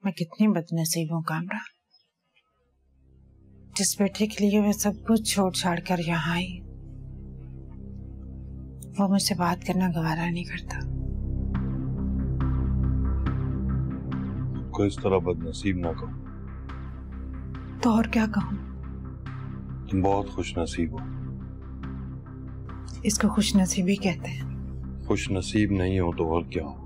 मैं कितनी बदनसीब हूँ कामरा, जिस बेटे के लिए मैं सब कुछ छोड़ छाड़ कर यहाँ आई, वो मुझसे बात करना गवारा नहीं करता। को इस तरह बदनसीब ना कहो। तो और क्या कहूँ? तुम बहुत खुशनसीब हो। इसको खुशनसीबी कहते हैं। खुशनसीब नहीं हो तो और क्या हो?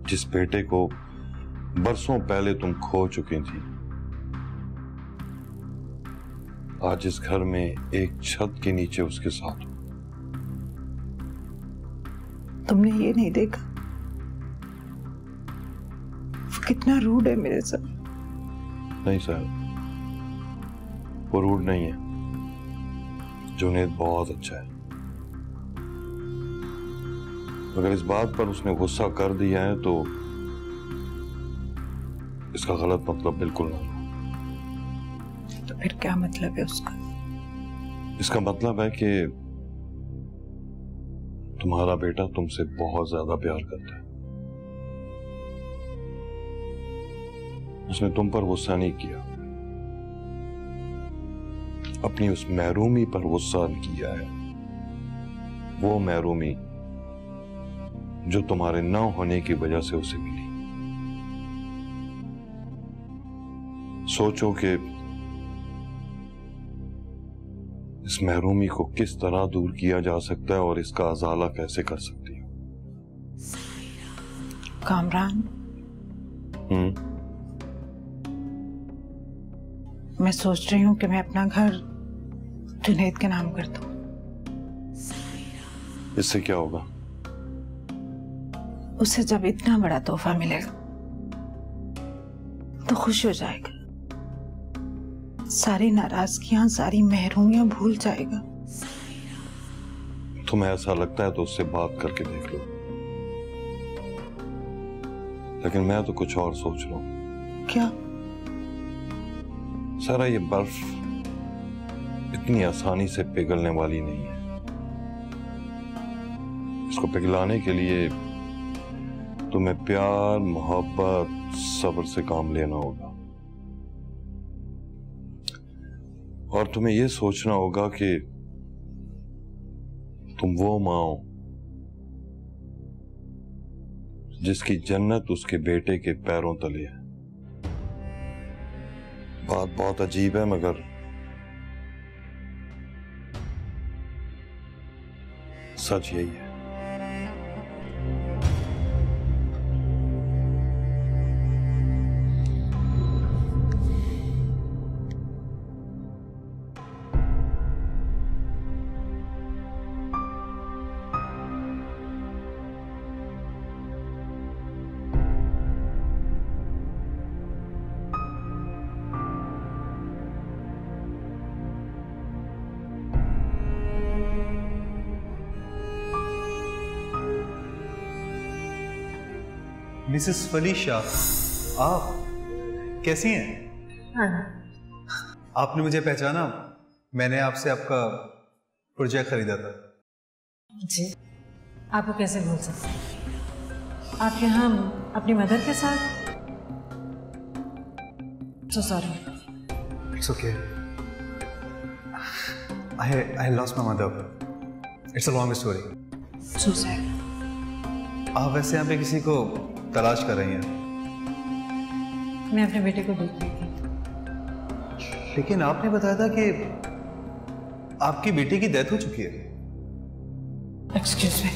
जिस बेटे को बरसों पहले तुम खो चुकी थी, आज इस घर में एक छत के नीचे उसके साथ हो। तुमने ये नहीं देखा वो कितना रूड है मेरे साथ? नहीं सर, वो रूड नहीं है। जुनैद बहुत अच्छा है, अगर इस बात पर उसने गुस्सा कर दिया है तो इसका गलत मतलब बिल्कुल नहीं। तो फिर क्या मतलब है उसका? इसका मतलब है कि तुम्हारा बेटा तुमसे बहुत ज्यादा प्यार करता है। उसने तुम पर गुस्सा नहीं किया, अपनी उस महरूमी पर गुस्सा किया है। वो महरूमी जो तुम्हारे न होने की वजह से उसे मिली। सोचो कि इस महरूमी को किस तरह दूर किया जा सकता है और इसका अजाला कैसे कर सकती हो। कामरान, मैं सोच रही हूँ कि मैं अपना घर जुनैद के नाम कर दूं। इससे क्या होगा? उसे जब इतना बड़ा तोहफा मिलेगा तो खुश हो जाएगा, सारी नाराजगियां, सारी महरूमियां भूल जाएगा। तुम्हें ऐसा लगता है तो उससे बात करके देख लो, लेकिन मैं तो कुछ और सोच रहा हूं। क्या? सारा ये बर्फ इतनी आसानी से पिघलने वाली नहीं है। इसको पिघलाने के लिए तुम्हें प्यार, मोहब्बत, सब्र से काम लेना होगा। और तुम्हें यह सोचना होगा कि तुम वो मां हो जिसकी जन्नत उसके बेटे के पैरों तले है। बात बहुत अजीब है मगर सच यही है। मिसेस फलीशा, आप कैसी हैं? हाँ। आपने मुझे पहचाना? मैंने आपसे आपका प्रोजेक्ट खरीदा था। जी, आपको कैसे भूल सकते हैं? आप यहाँ अपनी मदर के साथ? So sorry. It's okay. I lost my mother. It's a long story. So sad. आप वैसे यहाँ पे किसी को तलाश कर रही हैं? मैं अपने बेटे को देख रही थी। लेकिन आपने बताया था कि आपकी बेटी की डेथ हो चुकी है। Excuse me.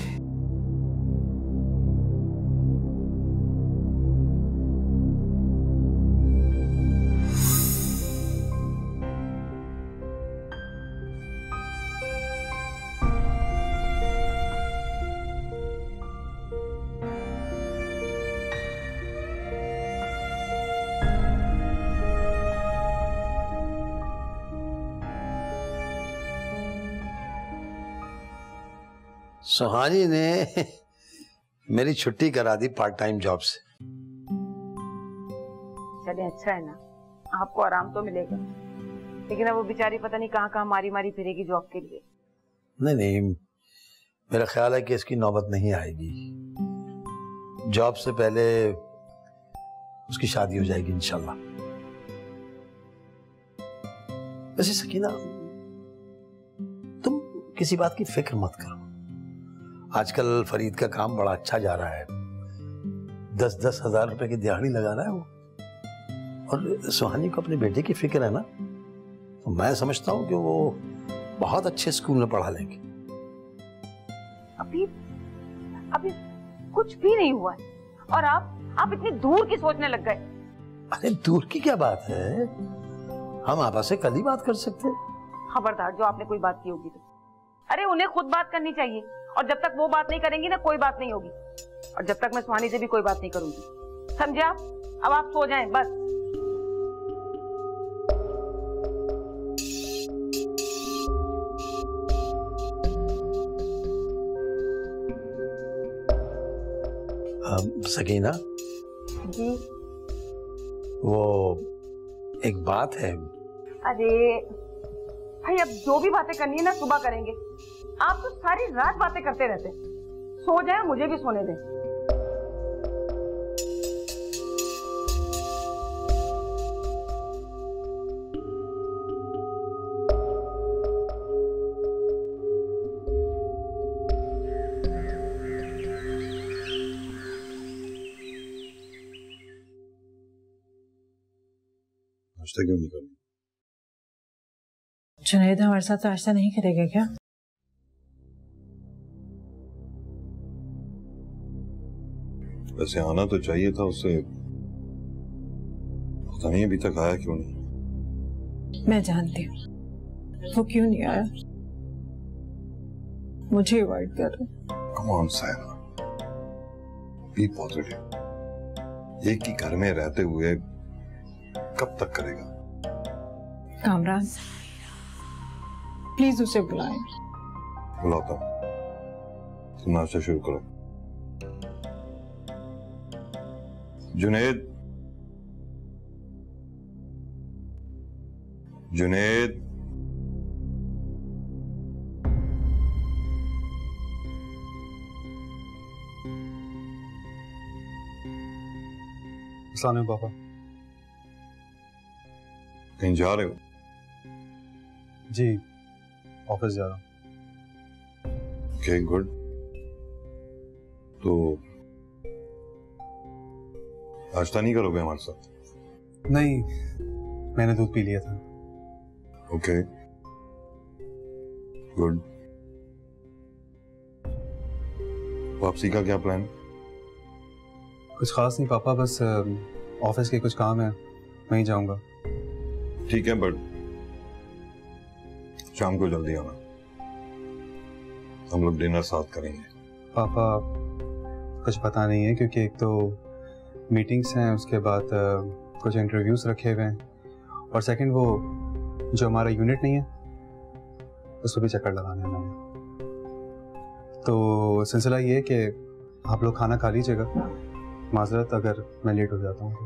सुहानी ने मेरी छुट्टी करा दी पार्ट टाइम जॉब से। चले अच्छा है ना, आपको आराम तो मिलेगा, लेकिन अब वो बेचारी पता नहीं कहाँ कहाँ मारी मारी फिरेगी जॉब के लिए। नहीं नहीं, मेरा ख्याल है कि इसकी नौबत नहीं आएगी। जॉब से पहले उसकी शादी हो जाएगी इंशाल्लाह। वैसे सकीना, तुम किसी बात की फिक्र मत करो। आजकल फरीद का काम बड़ा अच्छा जा रहा है, 10-10 हजार रुपए की दिहाड़ी लगा रहा है वो। और सुहानी को अपने बेटे की फिक्र है ना, तो मैं समझता हूँ कि वो बहुत अच्छे स्कूल में पढ़ा लेंगे। अभी कुछ भी नहीं हुआ है और आप इतनी दूर की सोचने लग गए। अरे दूर की क्या बात है, हम आपस से कल ही बात कर सकते हैं। खबरदार, जो आपने कोई बात की होगी तो। अरे उन्हें खुद बात करनी चाहिए, और जब तक वो बात नहीं करेंगी ना, कोई बात नहीं होगी। और जब तक मैं सुहानी से भी कोई बात नहीं करूंगी, समझे आप? अब आप सो जाएं बस। सकीना जी, वो एक बात है। अरे भाई, अब जो भी बातें करनी है ना, सुबह करेंगे। आप तो सारी रात बातें करते रहते। सो जाए, मुझे भी सोने दें। नाश्ता क्यों नहीं करना? जुनैद हमारे साथ नाश्ता नहीं करेगा क्या? वैसे आना तो चाहिए था उसे, पता नहीं अभी तक आया क्यों नहीं। मैं जानती हूँ वो क्यों नहीं आया। मुझे अवॉइड कर रहा। Come on Saira, be positive. एक ही घर में रहते हुए कब तक करेगा? कामरान, प्लीज उसे बुलाएं। बुलाता हूं, तुम नाश्ता शुरू करो। जुनैद, जुनैद, अस्सलाम वालेकुम पापा। कहीं जा रहे हो? जी, ऑफिस जा रहा हूँ। Okay, good. तो नाश्ता नहीं करोगे हमारे साथ? नहीं, मैंने दूध पी लिया था। Okay, good. वापसी का क्या प्लान? कुछ खास नहीं पापा, बस ऑफिस के कुछ काम है, वहीं जाऊंगा। ठीक है, बट शाम को जल्दी आना, हम लोग डिनर साथ करेंगे। पापा कुछ पता नहीं है, क्योंकि एक तो मीटिंग्स हैं, उसके बाद कुछ इंटरव्यूज रखे हुए हैं, और सेकंड वो जो हमारा यूनिट नहीं है उस पर भी चक्कर लगाने हैं मैंने। तो सिलसिला ये है कि आप लोग खाना खा लीजिएगा, माजरत अगर मैं लेट हो जाता हूँ तो।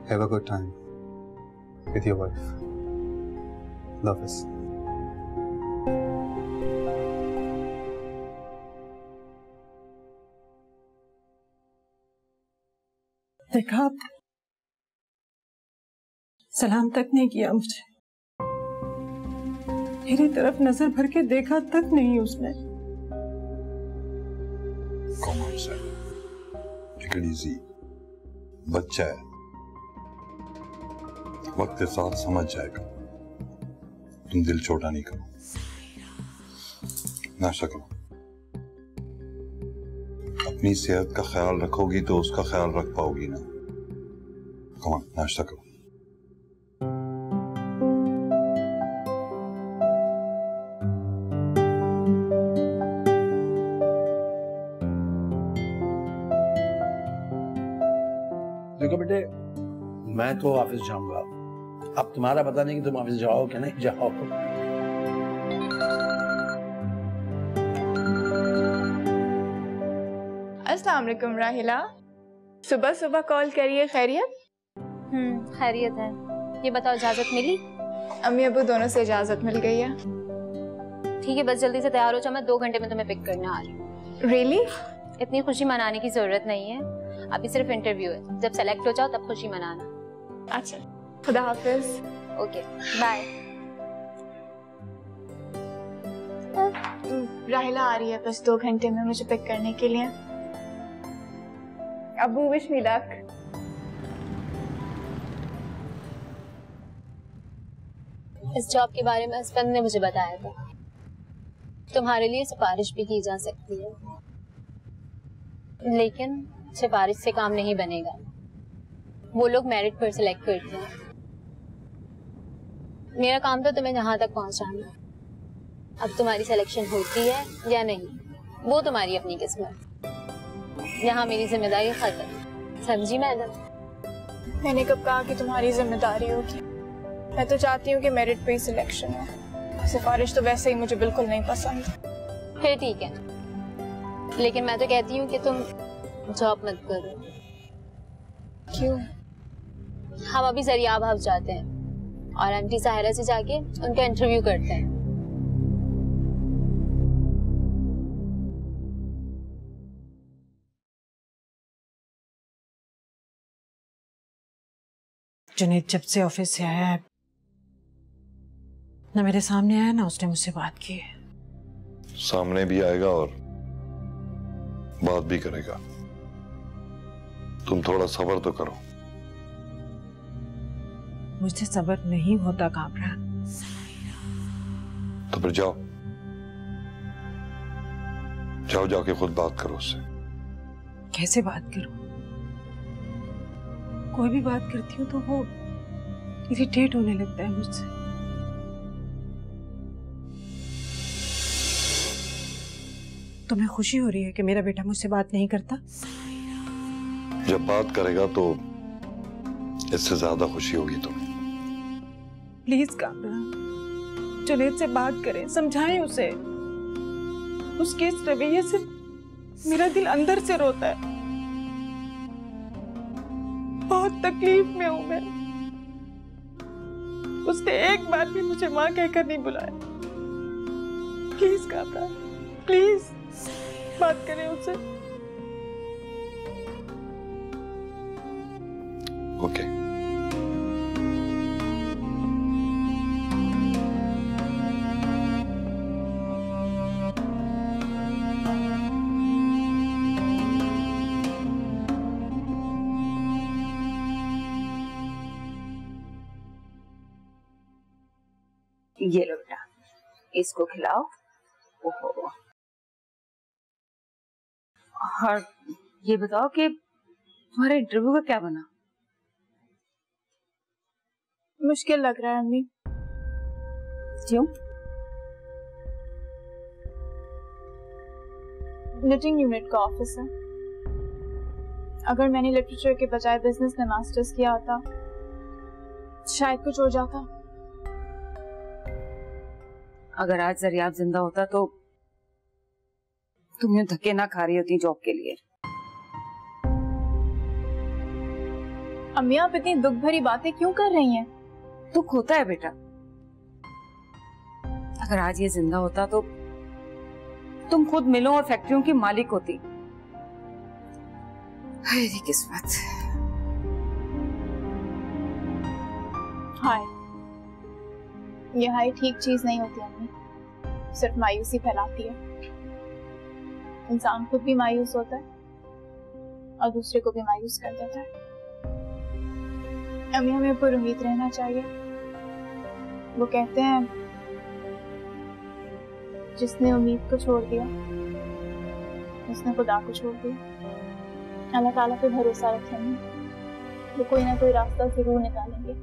Have a good time with your wife. Love you. देखा, आप सलाम तक नहीं किया मुझे, मेरी तरफ नजर भर के देखा तक नहीं उसने। Come on sir, take it easy, बच्चा है, वक्त के साथ समझ जाएगा। तुम दिल छोटा नहीं करो, नाश्ता करो। अपनी सेहत का ख्याल रखोगी तो उसका ख्याल रख पाओगी ना। कम ऑन, नाश्ता करो। देखो बेटे, मैं तो ऑफिस जाऊंगा, अब तुम्हारा पता नहीं कि तुम ऑफिस जाओ कि नहीं जाओ। अस्सलाम वालेकुम राहिला, सुबह सुबह कॉल करिए, खैरियत? खैरियत है। ये बताओ, इजाजत मिली? अम्मी अबू दोनों से इजाजत मिल गई है। ठीक है, बस जल्दी से तैयार हो जाओ, मैं 2 घंटे में तुम्हें पिक करने आ रही हूँ। रियली? इतनी खुशी मनाने की जरूरत नहीं है, अभी सिर्फ इंटरव्यू है, जब सेलेक्ट हो जाओ तब खुशी मनाना। अच्छा, खुदा हाफिज। Okay bye. राहिला आ रही है बस 2 घंटे में मुझे पिक करने के लिए। Abu wish me luck. इस जॉब के बारे में हस्बैंड ने मुझे बताया था, तुम्हारे लिए सिफारिश भी की जा सकती है, लेकिन सिफारिश से काम नहीं बनेगा, वो लोग मेरिट पर सिलेक्ट करते हैं। मेरा काम तो तुम्हें जहां तक पहुंचाना, अब तुम्हारी सिलेक्शन होती है या नहीं वो तुम्हारी अपनी किस्मत। यहाँ मेरी जिम्मेदारी खत्म, समझी मैडम? मैंने कब कहा कि तुम्हारी जिम्मेदारी होगी? मैं तो चाहती हूँ कि मेरिट पे ही सिलेक्शन हो, सिफारिश तो वैसे ही मुझे बिल्कुल नहीं पसंद। फिर ठीक है, लेकिन मैं तो कहती हूँ कि तुम जॉब मत करो। क्यों? हम अभी जरियाबाद जाते हैं और आंटी साहिरा से जाके उनका इंटरव्यू करते हैं। जुनैद जब से ऑफिस से आया है, ना मेरे सामने आया ना उसने मुझसे बात की है। सामने भी आएगा और बात भी करेगा, तुम थोड़ा सब्र तो करो। मुझसे सब्र नहीं होता कामरान। तो फिर जाओ जाओ, जाके खुद बात करो उससे। कैसे बात करूं? कोई भी बात करती हूँ तो वो इरिटेट होने लगता है मुझसे। तुम्हें खुशी हो रही है कि मेरा बेटा मुझसे बात नहीं करता? जब बात करेगा तो इससे ज्यादा खुशी होगी तुम्हें। प्लीज कामरान, जुनैद से बात करें, समझाएं उसे। उसके इस रवैये से मेरा दिल अंदर से रोता है। बहुत तकलीफ में हूं मैं। उसने एक बार भी मुझे मां कहकर नहीं बुलाया। प्लीज कामरान, प्लीज बात करें उससे। ओके। ये लो बेटा, इसको खिलाओ। ओहो। और ये बताओ कि तुम्हारे इंटरव्यू का क्या बना? मुश्किल लग रहा है अम्मी। क्यों? लिटिंग यूनिट का ऑफिस है। अगर मैंने लिटरेचर के बजाय बिजनेस में मास्टर्स किया होता शायद कुछ हो जाता। अगर आज जरियाब जिंदा होता तो तुम यूं धक्के ना खा रही होती जॉब के लिए। अम्मी आप इतनी दुख भरी बातें क्यों कर रही हैं? दुख होता है बेटा। अगर आज ये जिंदा होता तो तुम खुद मिलों और फैक्ट्रियों की मालिक होती। हाय किस्मत। हाय, ये हाय ठीक चीज नहीं होती अम्मी, सिर्फ मायूसी फैलाती है। इंसान खुद भी मायूस होता है और दूसरे को भी मायूस कर देता है। अम्मी हमें पर उम्मीद रहना चाहिए। वो कहते हैं जिसने उम्मीद को छोड़ दिया उसने खुदा को छोड़ दिया। अल्लाह ताला पे भरोसा रखेंगे, वो कोई ना कोई रास्ता जरूर निकालेंगे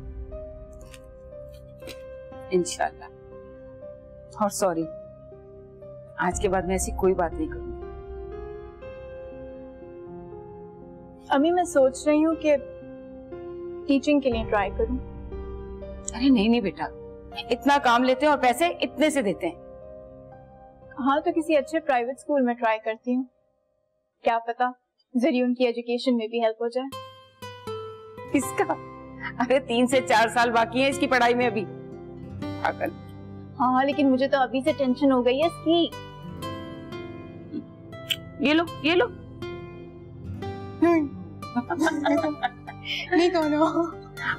इंशाल्लाह। और सॉरी, आज के बाद मैं ऐसी कोई बात नहीं करूंगी। अम्मी मैं सोच रही हूँ कि टीचिंग के लिए ट्राई करूं। अरे नहीं नहीं बेटा, इतना काम लेते हैं और पैसे इतने से देते हैं। हाँ तो किसी अच्छे प्राइवेट स्कूल में ट्राई करती हूँ, क्या पता जरिए उनकी एजुकेशन में भी हेल्प हो जाए। इसका अरे 3 से 4 साल बाकी है इसकी पढ़ाई में अभी। पागल। हाँ लेकिन मुझे तो अभी से टेंशन हो गई है इसकी। ये लो नहीं कौनो।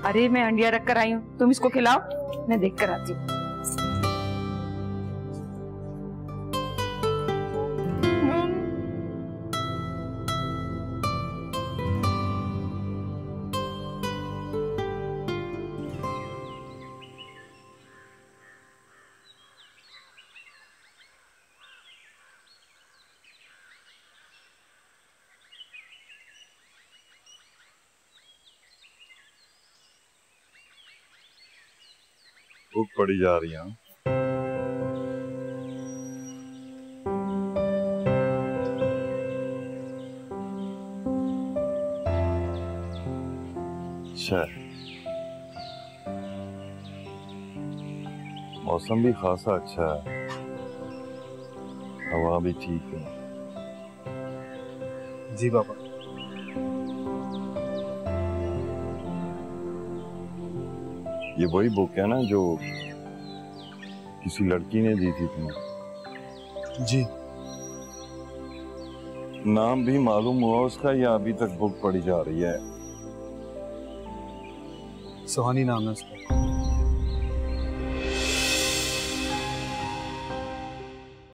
अरे मैं अंडिया रख कर आई हूँ, तुम इसको खिलाओ, मैं देख कर आती हूँ। भूख पड़ी जा रही है। अच्छा, मौसम भी खासा अच्छा है, हवा भी ठीक है। जी पापा। ये वही बुक है ना जो किसी लड़की ने दी थी तुम्हें? जी। नाम भी मालूम हुआ उसका या अभी तक बुक पढ़ी जा रही है? सुहानी नाम है उसका।